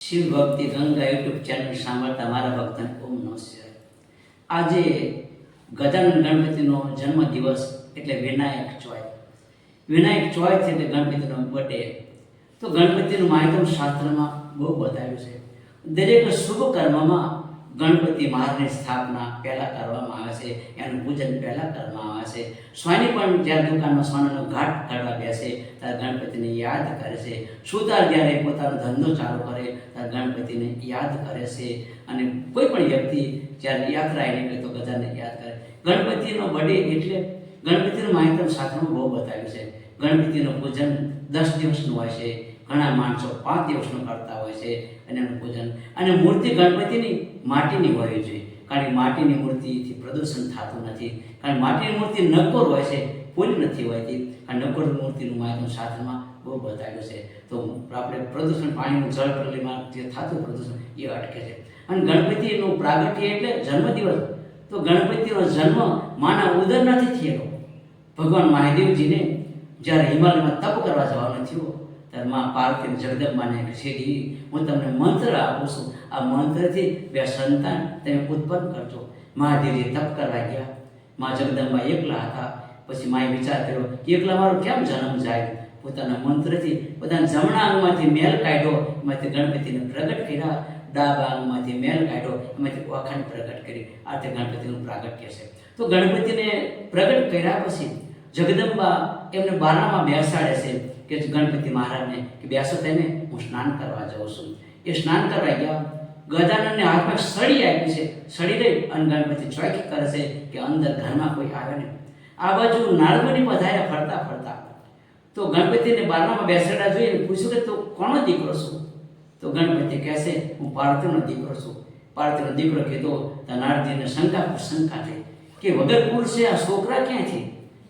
શિવ ભક્તિ Ganga YouTube channel સાંભળતા મારા ભક્તને ઓમ નમસ્કાર. આજે ગજાનન ગણપતિનો જન્મદિવસ એટલે વિનાયક ચોય. વિનાયક ચોય છે એટલે ગણપતિનો બર્થડે. તો ગણપતિનું માહિતમ શાસ્ત્રમાં બહુ બતાવ્યું છે. દરેક શુભ કર્મમાં ગણપતિ મહારાજની સ્થાપના પહેલાં કરવામાં આવે છે, એનું પૂજન પહેલાં કરવામાં આવે છે. સ્વામી પણ જ્યારે દુકાનમાં સોનાનો ઘાટ કાઢવા બેસે ત્યારે ગણપતિને યાદ કરે છે. સુતાર જ્યારે પોતાનો ધંધો ચાલુ કરે ત્યારે ગણપતિને યાદ કરે છે. અને કોઈ પણ વ્યક્તિ જ્યારે યાત્રાએ નીકળે તો ગજાને યાદ કરે. ગણપતિનો બર્થડે એટલે ગણપતિનું માહિતમ શાસ્ત્રમાં બહુ બતાવ્યું છે. ગણપતિનું પૂજન 10 દિવસનું હોય છે. ઘણા માણસો 5 દિવસનું કરતા હોય છે અને એનું પૂજન. અને મૂર્તિ ગણપતિની માટીની હોવી જોઈએ, કારણ કે માટીની મૂર્તિથી પ્રદૂષણ થતું નથી. કારણ માટીની મૂર્તિ નક્કોર હોય છે, પૂરી નથી હોતી. આ નક્કોર મૂર્તિનું માહિતમ શાસ્ત્રમાં બહુ બતાવ્યું છે. તો આપણે પ્રદૂષણ, પાણીનું જળ પ્રલયમાં જે થતું પ્રદૂષણ એ અટકે છે. અને ગણપતિનું પ્રાગટ્ય એટલે જન્મદિવસ. તો ગણપતિનો જન્મ માના ઉદરમાંથી થયેલો. ભગવાન મહાદેવજીને જ્યારે હિમાલયમાં તપ કરવા જવાનું થયું ત્યારે મા પાર્વતી જગદંબાને કીધી, હું તમને મંત્ર આપું છું, આ મંત્રથી 2 સંતાન તમે ઉત્પન્ન કરજો. મહાદેવજી તપ કરવા ગયા. મા જગદંબા એકલા હતા. પછી માએ વિચાર કર્યો એકલા મારો કેમ જન્મ જાય. પોતાના મંત્રથી પોતાના જમણા અંગમાંથી મેલ કાઢ્યો, એમાંથી ગણપતિને પ્રગટ કર્યા. ડાબા અંગમાંથી મેલ કાઢ્યો, એમાંથી ઓખાને પ્રગટ કરી. આ તે ગણપતિનું પ્રાગટ્ય છે. તો ગણપતિને પ્રગટ કર્યા પછી જગદંબા એમને બારણામાં બેસાડે છે કે ગણપતિ મહારાજને કે બેસો તમે, હું સ્નાન કરવા જાઉં છું. એ સ્નાન કરવા ગયા. ગજાનનને હાથમાં સળી આપી છે. સળી લઈ અને ગણપતિ ચોકી કરે છે કે અંદર ઘરમાં કોઈ આવે નહીં. આ બાજુ નારદમુનિ પધાર્યા ફરતા ફરતા. તો ગણપતિને બારણામાં બેસાડ્યા જોઈને પૂછ્યું કે તું કોનો દીકરો છું? તો ગણપતિ કહેશે હું પાર્થિવનો દીકરો છું. પાર્થિવનો દીકરો કીધો તો નારદજીને શંકા થઈ કે વગર કુળ છે આ છોકરા ક્યાંથી?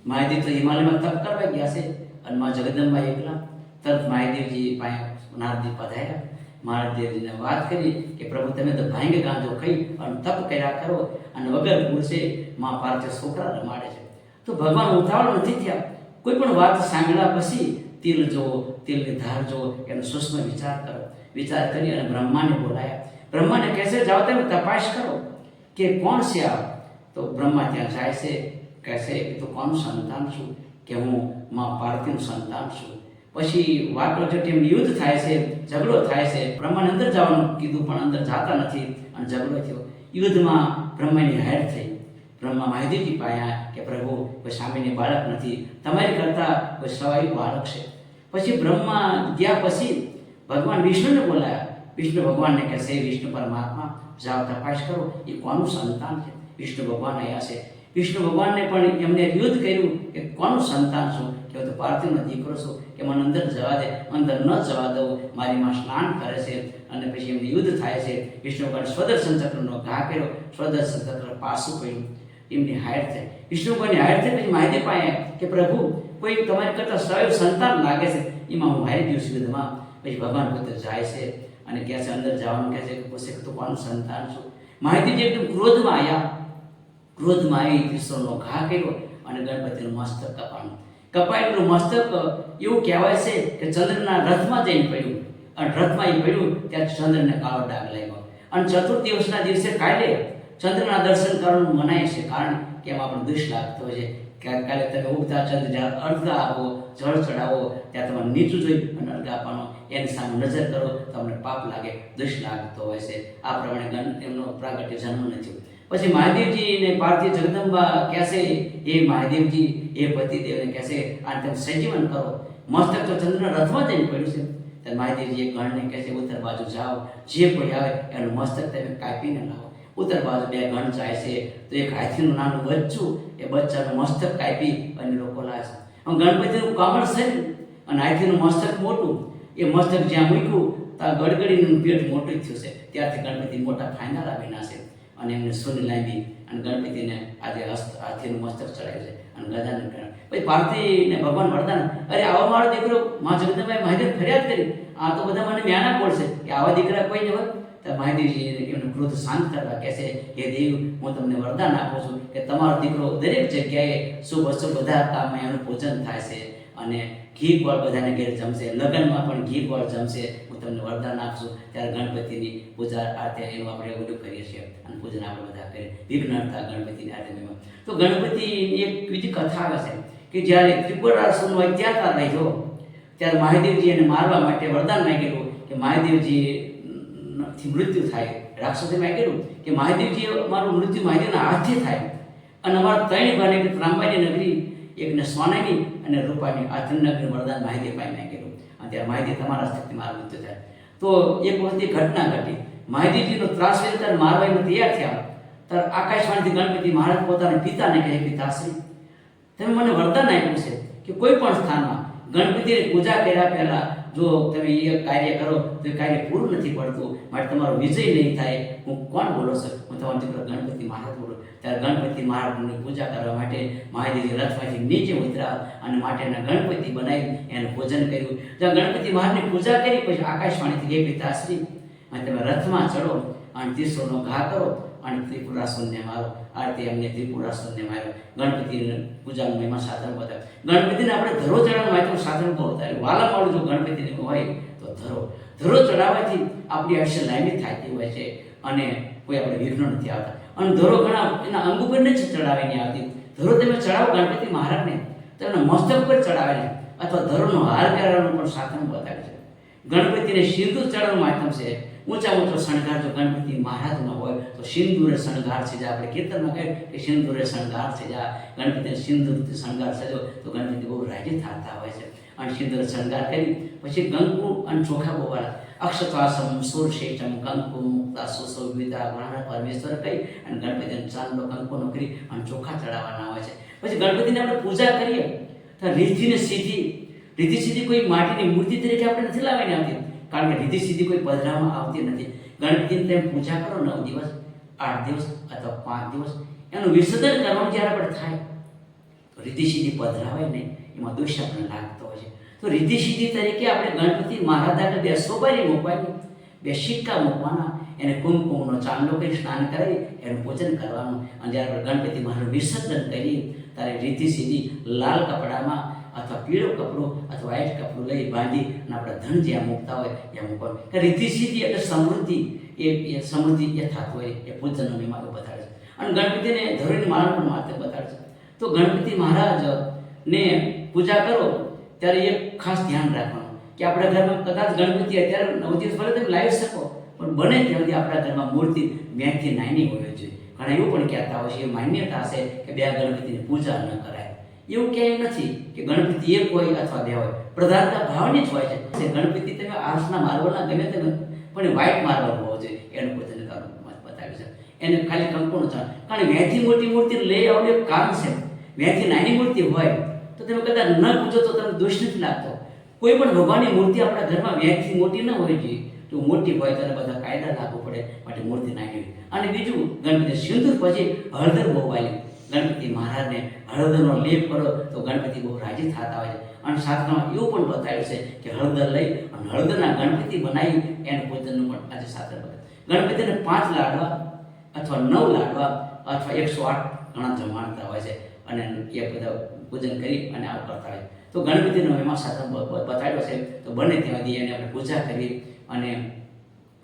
મહાદેવ તો હિમાલયમાં તપ કરવા ગયા છે અને મા જગદંબા એકલા. તરત મહાદેવજી પાસે નારદજી પધાર્યા. મહાદેવજીને વાત કરી કે પ્રભુ તમે તો ભાંગે ગાંજો ખાઈ અને તપ કર્યા કરો અને વગર કુળ છે મા પાર્થિવ છોકરા રમાડે છે. તો ભગવાન ઉતાવળ નથી થયા. કોઈ પણ વાત સાંભળ્યા પછી તિલ જોવો, તિલની ધાર જોવો, એનો સૂક્ષ્મ વિચાર કરો. વિચાર કરી અને બ્રહ્માને બોલાયા. બ્રહ્માને કહેશે જાઓ તમે તપાસ કરો કે કોણ છે આ. તો બ્રહ્મા ત્યાં જાય છે. કહેશે કે તું કોનું સંતાન છું? કે હું મા પાર્વતીનું સંતાન છું. પછી વાટોચટીમ યુદ્ધ થાય છે, ઝઘડો થાય છે. બ્રહ્માને અંદર જવાનું કીધું પણ અંદર જતા નથી અને ઝઘડો થયો. યુદ્ધમાં બ્રહ્માની હાર થઈ. બ્રહ્મા મહાદેવજી પાયા કે પ્રભુ કોઈ સામેની બાળક નથી, તમારી કરતાં કોઈ સ્વાભાવિક બાળક છે. પછી બ્રહ્મા ગયા પછી ભગવાન વિષ્ણુને બોલાયા. વિષ્ણુ ભગવાનને કહેશે વિષ્ણુ પરમાત્મા જાઓ તપાસ કરો એ કોનું સંતાન છે. વિષ્ણુ ભગવાન આવ્યા છે. વિષ્ણુ ભગવાનને પણ એમને યુદ્ધ કર્યું કે કોનું સંતાન છું? કે હું તો પાર્થિવનો દીકરો છું, કે મને અંદર જવા દે. અંદર ન જવા દઉં. મારી માં સ્નાન કરે છે. અને પછી એમને યુદ્ધ થાય છે. વિષ્ણુ ભગવાન સ્વદર્શન ચક્રનો ઘા કર્યો. સ્વદર્શન ચક્ર પાછું પડ્યું. એમની હાયર થઈ. વિષ્ણુ ભગવાનની હાયર થઈ પછી મહાદેવ પાસે કે પ્રભુ કોઈ તમારી કરતાં સ્વયં સંતાન લાગે છે, એમાં હું હારી ગયું છું યુદ્ધમાં. પછી ભગવાન પોતે જાય છે અને કહે છે અંદર જવાનું કહે છે કે પૂછે કે તું કોનું સંતાન છું? મહાદેવજી એકદમ ક્રોધમાં આવ્યા. ક્રોધમાં આવી ત્રિશૂળનો ઘા કર્યો અને ગણપતિનું મસ્તક કપાયેલું મસ્તક એવું કહેવાય છે કે ચંદ્રના રથમાં જઈને પડ્યું. અને રથમાં એ પડ્યું ત્યાં ચંદ્રને કાળો ડાઘ લાગ્યો. અને ચતુર્થ દિવસના દિવસે કાલે ચંદ્રના દર્શન કરવાનું મનાય છે, કારણ કે એમાં આપણને દુષ લાગતો હોય છે. કાલે તમે ઉગતા ચંદ્ર જ્યારે અર્ઘા આપો, જળ ચડાવો ત્યાં તમારે નીચું જોઈ અને અર્ઘા આપવાનો. એની સામે નજર કરો તમને પાપ લાગે, દુષ લાગતો હોય છે. આ પ્રમાણે એમનો પ્રાગટ્ય જન્મ નથી. પછી મહાદેવજી ને પાર્થિવ જગદંબા કહેશે એ મહાદેવજી એ પતિદેવને કહેશે આ તમે સંજીવન કરો. મસ્તક તો ચંદ્રના રથમાં જઈને પડ્યું છે. ત્યારે મહાદેવજી એક ગણને કહેશે ઉત્તર બાજુ જાઓ, જે કોઈ આવે એનું મસ્તક તમે કાપીને લાવો. ઉત્તર બાજુ 2 ગણ જાય છે. તો એક હાથીનું નાનું બચ્ચું, એ બચ્ચાનું મસ્તક કાપી અને લોકો લાવે છે. ગણપતિનું કમળ છે અને હાથીનું મસ્તક મોટું. એ મસ્તક જ્યાં મૂક્યું ત્યાં ગડગડીનું પેટ મોટું થયું છે. ત્યારથી ગણપતિ મોટા ફાયદા લાવીના છે. અને એમને સૂન લાવી અને ગણપતિને આજે હાથીનું મસ્તક ચડાવ્યું છે અને ગજાનન કર્યા. પછી પાર્થિવને ભગવાન વરદાન, અરે આવો મારો દીકરો. મા જગદંબાએ મહાદેવ ફરિયાદ કરી આ તો બધા મને મ્યાના બોલશે કે આવા દીકરા કોઈ નહીં હોય. ત્યારે મહાદેવજી એમનો ક્રોધ શાંત કરવા કહે છે કે દેવ હું તમને વરદાન આપું છું કે તમારો દીકરો દરેક જગ્યાએ શુભ અશુભ બધા કામમાં એનું પૂજન થાય છે અને ઘી ગોળ બધાને ઘેર જમશે, લગ્નમાં પણ ઘી ગોળ જમશે, હું તમને વરદાન આપશું. ત્યારે ગણપતિની પૂજા આરતી એનું આપણે બધું કરીએ છીએ અને પૂજન આપણે બધા કરીએ વિઘ્નહર્તા ગણપતિની આરતીમાં. તો ગણપતિની એક બીજી કથા આવે છે કે જ્યારે ત્રિપુરાસુરનો અત્યાચાર થયો ત્યારે મહાદેવજી એને મારવા માટે વરદાન માંગેલું કે મહાદેવજીથી મૃત્યુ થાય. રાક્ષસે માંગેલું કે મહાદેવજી મારું મૃત્યુ મહાદેવના હાથથી થાય અને અમારા ત્રણ ભાઈને એક ત્રાંબાની નગરી, એકને સોનાની અને રૂપાની આ ત્રણ નગરી વરદાન મહાદેવ પાસે માંગેલું અને ત્યારે મહાદેવ તમારા હસ્તકથી મારું મૃત્યુ થાય. તો એક વખત ઘટના ઘટી, મહાદેવજીનો ત્રાસ ત્યારે મારવા એમાં તૈયાર થયા ત્યારે આકાશવાણીથી ગણપતિ મહારાજ પોતાના પિતાને કહે પિતાશ્રી તમે મને વરદાન આપ્યું છે કે કોઈ પણ સ્થાનમાં ગણપતિની પૂજા કર્યા પહેલા જો તમે એ કાર્ય કરો તો એ કાર્ય પૂરું નથી પડતું, માટે તમારો વિજય નહીં થાય. હું કોણ બોલો છો? હું તમારો દીકરો ગણપતિ મહારાજ બોલું. ત્યારે ગણપતિ મહારાજની પૂજા કરવા માટે મહાદેવજી રથમાંથી નીચે ઉતર્યા અને માટેના ગણપતિ બનાવી એનું પૂજન કર્યું. જ્યાં ગણપતિ મહારાજની પૂજા કરી પછી આકાશવાણીથી કે પિતાશ્રી અને તમે રથમાં ચડો અને ત્રિશૂળનો ઘા કરો અને ત્રિપુરાસુરને મારો. આરતી એમને ત્રિપુરાસુરને માર્યો. ગણપતિની પૂજાનું મહિમા સાધન બતાવે. ગણપતિને આપણે ધરો ચડાવવાનું માત્ર સાધન બહુ બતાવે. વાલાવાળું જો ગણપતિને હોય તો ધરો ચડાવવાથી આપણી આયુષ્ય લાંબી થતી હોય છે અને કોઈ આપણે વિઘ્ન નથી આવતા. અને ધરો ઘણા એના અંગ ઉપર નથી ચડાવીને આવતી. ધરો તમે ચડાવો ગણપતિ મહારાજને તો એના મસ્તક પર ચડાવીને અથવા ધરોનો હાર કરવાનું પણ સાધન બતાવે છે. ગણપતિને સિંદૂર ચડાવવાનું માધ્યમ છે. ઊંચા ઊંચો શણગાર જો ગણપતિ મહારાજનો હોય તો સિંદૂરે શણગાર છે. જે આપણે કીર્તનમાં કહ્યું કે સિંદૂરે શણગાર છે. જા ગણપતિને સિંદૂરથી શણગાર સજો તો ગણપતિ બહુ રાજી થતા હોય છે. અને સિંદૂર શણગાર કરી પછી કંકુ અને ચોખા બોવાળા અક્ષતાસમ સુરશેષમ કંકુ મુક્તા સુશોભિતા ગ્રહણ પરમેશ્વર કહી અને ગણપતિને ચાંદલો કંકુનો કરી અને ચોખા ચડાવવાના હોય છે. પછી ગણપતિને આપણે પૂજા કરીએ તો રીધિને સીધી કોઈ માટીની મૂર્તિ તરીકે આપણે નથી લાવીને આવતી, કારણ કે રીધિ સીધી કોઈ પધરાવવામાં આવતી નથી. ગણપતિની તમે પૂજા કરો 9 દિવસ 8 દિવસ અથવા 5 દિવસ એનું વિસર્જન કરવાનું જ્યારે આપણે થાય તો રીધિ સીધી પધરાવાય નહીં, એમાં દોષ આપણને લાગતો હોય છે. તો રીધિ સીધી તરીકે આપણે ગણપતિ મહારાજ આગળ 2 સોપારી મૂકવાની, 2 સિક્કા મૂકવાના, એને કુમકુમનો ચાંદલો કરી સ્નાન કરાવી એનું પૂજન કરવાનું. અને જ્યારે આપણે ગણપતિ મહારાજનું વિસર્જન કરીએ ત્યારે રીધિ સીધી લાલ કપડામાં અથવા પીળો કપડું અથવા વ્હાઈટ કપડું લઈ બાંધી અને આપણે ધન જ્યાં મૂકતા હોય ત્યાં મૂકવાનું. કે રીધિ સીધી એટલે સમૃદ્ધિ, એ સમૃદ્ધિ એ થતું હોય એ પૂજનનો નિયમ બતાડે છે. અને ગણપતિને ધરોની માળા પણ માત્ર બતાડે છે. તો ગણપતિ મહારાજને પૂજા કરો ત્યારે એક ખાસ ધ્યાન રાખવાનું કે આપણા ઘરમાં કદાચ ગણપતિ અત્યારે 9 દિવસ ભલે તમે લાવી શકો પણ બને ત્યાં સુધી આપણા ઘરમાં મૂર્તિ મેથી નાની હોવી જોઈએ. ઘણા એવું પણ કહેતા હોય છે, એ માન્યતા છે કે 2 ગણપતિની પૂજા ન કરાય. એવું ક્યાંય નથી કે ગણપતિ એક હોય અથવા 2 હોય, પ્રધાનતા ભાવની જ હોય છે. ગણપતિ તમે આર્સના માર્બલના ગમે તે પણ વ્હાઈટ માર્બલ હોવો જોઈએ એનું પૂજન કરવાનું બતાવ્યું છે. એને ખાલી કંકુનું ચાલ, કારણ વેથી મોટી મૂર્તિ લઈ આવવાનું એક કારણ છે. વેથી નાની મૂર્તિ હોય તો તમે કદાચ ન પૂજો તો તમને દોષ નથી લાગતો. કોઈ પણ ભગવાનની મૂર્તિ આપણા ઘરમાં વેથી મોટી ન હોવી જોઈએ. તો મોટી હોય ત્યારે બધા કાયદા લાગુ પડે, માટે મૂર્તિ નાની હોય. અને બીજું ગણપતિ સિંદૂર પછી હળદર બોવાલી. ગણપતિ મહારાજને હળદરનો લેપ કરો તો ગણપતિ બહુ રાજી થતા હોય છે. અને શાસ્ત્રમાં એવું પણ બતાવ્યું છે કે હળદર લઈ અને હળદરના ગણપતિ બનાવી એનું પૂજનનું પણ આજે શાસ્ત્ર બતાવે. ગણપતિને 5 લાડવા અથવા 9 લાડવા અથવા 108 ઘણા જમાડતા હોય છે અને એ બધા પૂજન કરી અને આવું કરતા હોય. તો ગણપતિનો એમાં શાસ્ત્ર બતાવ્યો છે. તો બને ત્યાં સુધી એને આપણે પૂજા કરી અને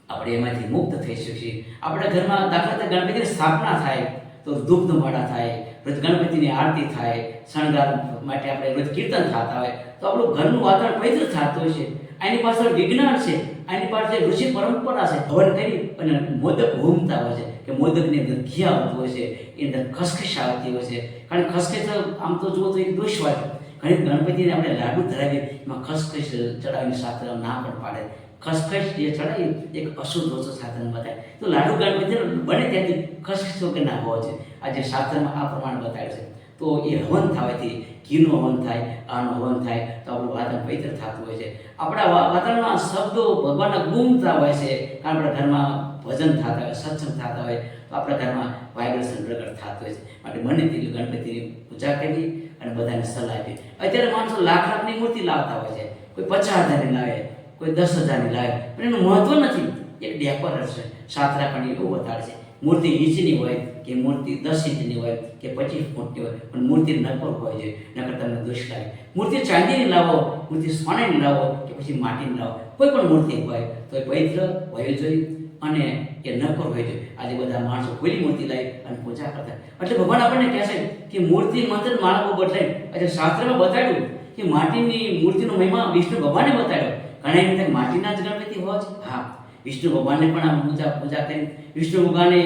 આપણે એમાંથી મુક્ત થઈ શકીએ. આપણા ઘરમાં દાખલા તરીકે ગણપતિની સ્થાપના થાય તો ધૂપધમાડા થાય, રોજ ગણપતિની આરતી થાય, શણગાર માટે આપણે રોજ કીર્તન થતા હોય તો આપણું ઘરનું વાતાવરણ પવિત્ર થતું હોય છે. આની પાછળ વિજ્ઞાન છે, આની પાછળ ઋષિ પરંપરા છે. હવન કરી અને મોદક હોમતા હોય છે કે મોદકની અંદર ઘી આવતું હોય છે, એની અંદર ખસખસ આવતી હોય છે. કારણ કે ખસખસ આમ તો જુઓ તો એક દોષ હોય. ઘણી ગણપતિને આપણે લાડુ ધરાવીએ એમાં ખસખસ ચડાવીને શાસ્ત્ર ના પણ પાડે. ખસખસ જે ચડાવી એક અશુદ્ધ ઓછો સાધન બતાવે. તો લાડુ ગણપતિને બને ત્યાંથી ખસખસ વગર ના હોવા છે. આજે શાસ્ત્રમાં આ પ્રમાણે બતાવ્યું છે. તો એ હવન થવાથી ઘીનું હવન થાય, આનું હવન થાય તો આપણું વાતાવરણ પવિત્ર થતું હોય છે. આપણા વાતાવરણમાં શબ્દો ભગવાનના ગુમતા હોય છે. આપણા ઘરમાં ભજન થતા હોય, સત્સંગ થતા હોય તો આપણા ઘરમાં વાઇબ્રેશન પ્રગટ થતું હોય છે. માટે બને તેટલી ગણપતિની પૂજા કરવી અને બધાને સલાહ આપી. અત્યારે માણસો લાખની મૂર્તિ લાવતા હોય છે. કોઈ 50,000ની લાવે, કોઈ 10,000ની લાવે, પણ એનું મહત્વ નથી. એક ડેકોરેશન સાતરા પણ એવું બતાડે છે. મૂર્તિ ઇંચની હોય કે મૂર્તિ 10 ઇંચની હોય કે 25 ફૂટની હોય, પણ મૂર્તિ નક્કોર હોય છે, નકર તમને દોષ લાગે. મૂર્તિ ચાંદીની લાવો, મૂર્તિ સોનાની લાવો કે પછી માટીની લાવો, કોઈ પણ મૂર્તિ હોય તો એ પવિત્ર હોવી જોઈએ અને એ નક્કોર હોય છે. આજે બધા માણસો કોઈની મૂર્તિ લાવી અને પૂજા કરતા, એટલે ભગવાન આપણને કહેશે કે મૂર્તિ મંત્ર માળાઓ બદલાય. એટલે શાસ્ત્રમાં બતાવ્યું કે માટીની મૂર્તિનો મહિમા વિષ્ણુ ભગવાને બતાવ્યો. ઘણા એમ થાય માટીના જ ગણપતિ હોય છે. હા, વિષ્ણુ ભગવાનને પણ આ પૂજા કરી. વિષ્ણુ ભગવાને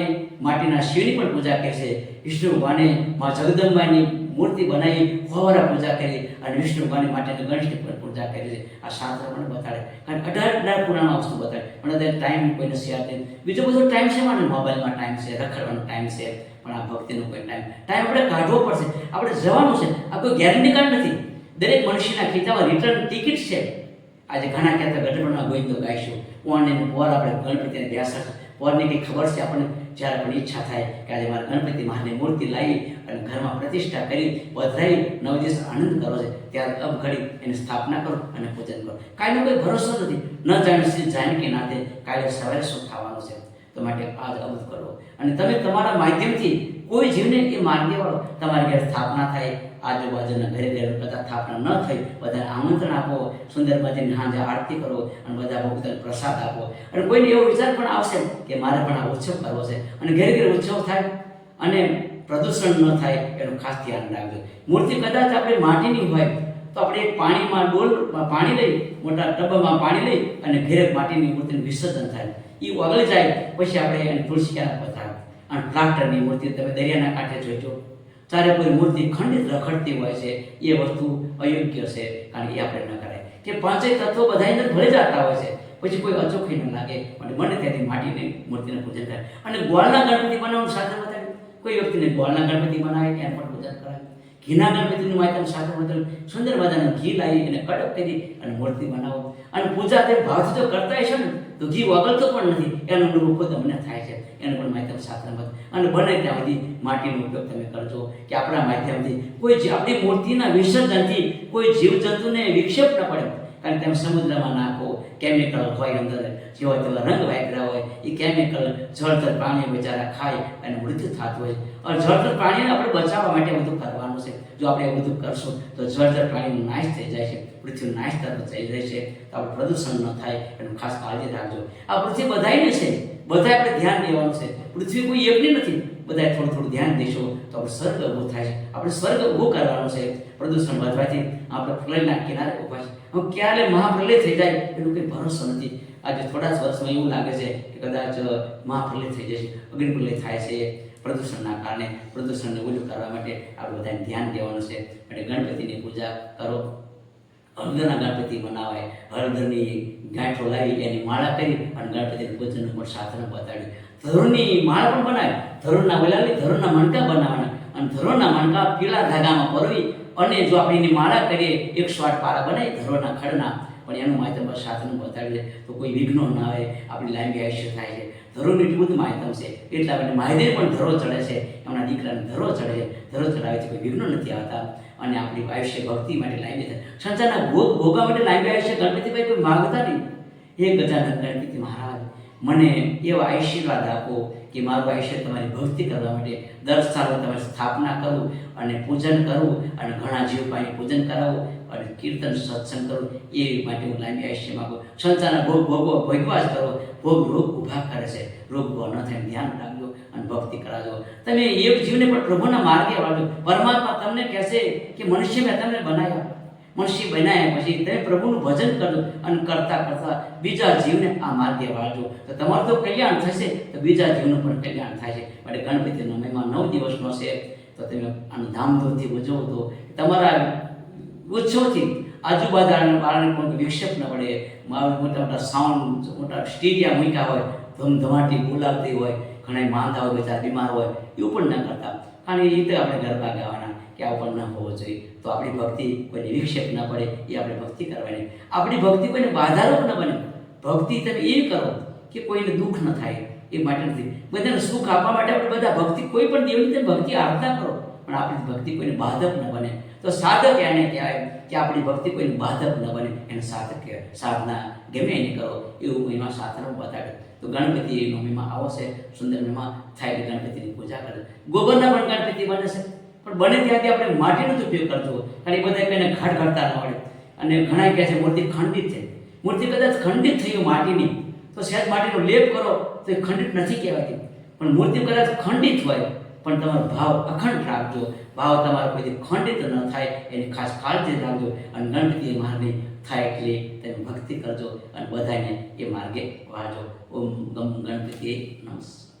માટીના શિવની પણ પૂજા કરી છે. વિષ્ણુ ભગવાને મા જગદંબાની મૂર્તિ બનાવી ફવારા પૂજા કરી અને વિષ્ણુ ભગવાને માટીના ગણેશની પણ પૂજા કરી છે. આ શાસ્ત્ર પણ બતાડે, કારણ 18 પુરાણમાં વસ્તુ બતાડે. પણ અત્યારે ટાઈમ કોઈને શેર નથી. બીજો બધો ટાઈમ છે, મને મોબાઈલમાં ટાઈમ છે, રખડવાનો ટાઈમ છે, પણ આ ભક્તિનો કોઈ ટાઈમ આપણે કાઢવો પડશે. આપણે જવાનું છે. આ કોઈ ગેરંટી કાર્ડ નથી. દરેક મનુષ્યના ખીચામાં રિટર્ન ટિકિટ છે. આજે ઘણા કહેતા ગઢપણમાં ગોવિંદો ગાઈશું, ઓનલાઈન પોર આપણે ગણપતિને બેસાડ પોરની કંઈ ખબર છે આપણને. જ્યારે પણ ઈચ્છા થાય કે આજે મારે ગણપતિ મહાની મૂર્તિ લાવી અને ઘરમાં પ્રતિષ્ઠા કરી પધરાવી 9 દિવસ આનંદ કરો છે, ત્યારે ઘડી એની સ્થાપના કરો અને પૂજન કરો. કાયનો કોઈ ભરોસો નથી. ન જાણે શ્રી જાનકી નાથે કાલે સવારે શું થવાનું છે. તો માટે આજ અમૃત કરો અને તમે તમારા માધ્યમથી કોઈ જીવને એ માર્ગે વાળો. તમારી ઘરે સ્થાપના થાય, આજુબાજુના ઘરે ઘરે બધા સ્થાપના ન થઈ, બધાને આમંત્રણ આપો, સુંદર મજાની સાંજે આરતી કરો અને બધા ભક્તોને પ્રસાદ આપો. અને કોઈને એવો વિચાર પણ આવશે કે મારે પણ આ ઉત્સવ કરવો છે અને ઘરે ઘરે ઉત્સવ થાય અને પ્રદૂષણ ન થાય એનું ખાસ ધ્યાન રાખજો. મૂર્તિ કદાચ આપણે માટીની હોય તો આપણે એક પાણીમાં ડોલમાં પાણી લઈ, મોટા ટબમાં પાણી લઈ અને ઘરે માટીની મૂર્તિનું વિસર્જન થાય. એ ઓગળી જાય પછી આપણે એને તુલસી ક્યારે પથરાવે. અને પ્લાસ્ટરની મૂર્તિ તમે દરિયાના કાંઠે જોઈજો, ચારે કોઈ મૂર્તિ ખંડિત રખડતી હોય છે. એ વસ્તુ અયોગ્ય છે, કારણ કે એ આપણે ન કરાય. કે પાંચેય તત્વો બધા અંદર ભળી જતા હોય છે, પછી કોઈ અચોખી ન લાગે અને બને ત્યાંથી માટીની મૂર્તિનું પૂજન થાય. અને ગોળના ગણપતિ બનાવવાનું સાથે બતાવ્યું. કોઈ વ્યક્તિને ગોળના ગણપતિ બનાવે એને પણ પૂજન કરાવે. ઘીના ગણપતિનું માધ્યમ સાથે બતાવ્યું. સુંદર મજાનું ઘી લાવી એને કડક કરી અને મૂર્તિ બનાવો અને પૂજા તે ભાવથી જો કરતા હશો ને તો ઘી વગળતો પણ નથી. એનો અનુભવ ખુદ અમને થાય છે. એનું પણ માધ્યમ સાથે અને બને ત્યાં સુધી માટીનો ઉપયોગ તમે કરજો કે આપણા માધ્યમથી કોઈ આપણી મૂર્તિના વિસર્જનથી કોઈ જીવજંતુને વિક્ષેપ ન પડે. કારણ કે તમે સમુદ્રમાં નાખો, કેમિકલ હોય અંદર, જેવા તેવા રંગ વાપર્યા હોય, એ કેમિકલ જળચર પ્રાણીઓ બિચારા ખાય અને મૃત્યુ થતું હોય. અને જળચર પ્રાણીઓને આપણે બચાવવા માટે બધું કરવાનું છે. જો આપણે એ બધું કરશું તો જળચર પ્રાણીનો નાશ થઈ જાય છે, પૃથ્વીનો નાશ તરફ થઈ જાય છે. તો આપણે પ્રદૂષણ ન થાય એનું ખાસ કાળજી રાખજો. આ પૃથ્વી બધાયને છે, બધા આપણે ધ્યાન દેવાનું છે. પૃથ્વી કોઈ એકની નથી. બધાએ થોડું થોડું ધ્યાન દઈશું તો આપણે સ્વર્ગ ઊભો થાય છે. આપણે સ્વર્ગ ઊભો કરવાનો છે. પ્રદૂષણ વધવાથી આપણે પ્રલયના કિનારે ઊભા છે. હવે ક્યારે મહાપ્રલય થઈ જાય એનો કંઈ ભરોસો નથી. આજે થોડા જ વર્ષમાં એવું લાગે છે કે કદાચ મહાપ્રલય થઈ જશે. અગ્નિપ્રલય થાય છે પ્રદૂષણના કારણે. પ્રદૂષણને ઓછું કરવા માટે આપણે બધાને ધ્યાન દેવાનું છે. અને ગણપતિની પૂજા કરો. હળદરના ગણપતિ બનાવાય, હળદરની ગાંઠો લાવી એની માળા કરી અને ગણપતિનું પૂજનનું પણ સાધન બતાવ્યું. ધરુણની માળા પણ બનાવે. ધરુણના વલાલી ધરુણના મણકા બનાવવાના અને ધરુણના મણકા પીળા ધાગામાં પરોવી અને જો આપણે એની માળા કરીએ 108 પારા બનાવી ધરુણના ખડના, પણ એનું માધ્યમ સાધન બતાવ્યું છે તો કોઈ વિઘ્નો ના આવે, આપણી લાંબી આયુષ્ય થાય છે. ધરોની એટલું બધું માધ્યમ છે. એટલે આપણે મહાદેવ પણ ધરો ચડે છે, એમના દીકરાને ધરો ચડે છે. ધરો ચડાવેથી કોઈ વિઘ્નો નથી આવતા અને આપણી આયુષ્ય ભક્તિ માટે લાંબી થાય. સંસારના ભોગ ભોગવા માટે લાંબી આયુષ્ય ગણપતિભાઈ કોઈ માગતા નહીં. હે ગજાનન ગણપતિ મહારાજ, મને એવા આશીર્વાદ આપો કે મારું આયુષ્ય તમારી ભક્તિ કરવા માટે દર સાલે તમારી સ્થાપના કરું અને પૂજન કરું અને ઘણા જીવ પાસે પૂજન કરાવું અને કીર્તન સત્સંગ કરું. એ માટે હું લાંબી આયુષ્ય માગું. સંસારના ભોગ ભોગવા જ કરો. ભોગ રોગ ઊભા કરે છે. રોગ ઊભો ન થાય ધ્યાન રાખજો અને ભક્તિ કરાવજો. તમે એક જીવને પણ પ્રભુના માર્ગે વાળજો. પરમાત્મા તમને કહેશે કે મનુષ્ય મેં તમને બનાવ્યા. મનુષ્ય બનાવ્યા પછી તમે પ્રભુનું ભજન કરજો અને કરતાં કરતાં બીજા જીવને આ માર્ગે વાળજો. તો તમારું તો કલ્યાણ થશે તો બીજા જીવનું પણ કલ્યાણ થાય છે. માટે ગણપતિનો મહિમા 9 દિવસનો છે. તો તમે આનું ધામધૂમથી ઉજવો તો તમારા ઉત્સવથી આજુબાજુના બાળાને પણ વિક્ષેપ ન પડે. મોટા મોટા સાઉન્ડ, મોટા સ્ટેડિયા મૂક્યા હોય, ધમધમાટી બોલાવતી હોય, ઘણા માંદા હોય, બધા બીમાર હોય, એવું પણ ન કરતા. કારણ એ રીતે આપણે ગરબા ગાવાના કે આવું પણ ન હોવો જોઈએ. તો આપણી ભક્તિ કોઈને વિક્ષેપ ન પડે એ આપણે ભક્તિ કરવાની. આપણી ભક્તિ કોઈને બાધારૂપ ન બને. ભક્તિ તમે એવી કરો કે કોઈને દુઃખ ન થાય એ માટે નથી. બધાને સુખ આપવા માટે આપણે બધા ભક્તિ કોઈ પણ દેવની તમે ભક્તિ આરતા કરો, પણ આપણી ભક્તિ કોઈને બાધક ન બને. તો સાધક એને કહેવાય કે આપણી ભક્તિ કોઈને બાધક ન બને એને સાધક કહેવાય. સાધના ગમે એની કરો એવું એમાં સાધનો બતાવે. તો તો ગણપતિનો મહિમા આવો છે, સુંદર મહિમા થાય એટલે ગણપતિની પૂજા કરે. ગોબરના પણ ગણપતિ બને છે, પણ બને ત્યાંથી આપણે માટીનો જ ઉપયોગ કરજો, કારણ કે બધા કઈને ઘાટ ઘડતા ન આવડે. અને ઘણા કહે છે મૂર્તિ ખંડિત છે. મૂર્તિ કદાચ ખંડિત થઈ હોય માટીની, તો સહેજ માટીનો લેપ કરો તો એ ખંડિત નથી કહેવાતી. પણ મૂર્તિ કદાચ ખંડિત હોય પણ તમારો ભાવ અખંડ રાખજો, ભાવ તમારો કોઈથી ખંડિત ન થાય એની ખાસ કાળજી રાખજો. અને ગણપતિ માર્ગે થાય એટલે તમે ભક્તિ કરજો અને બધાને એ માર્ગે વાળજો. ઓમ ગમ ગણપતિ નમસ્કાર.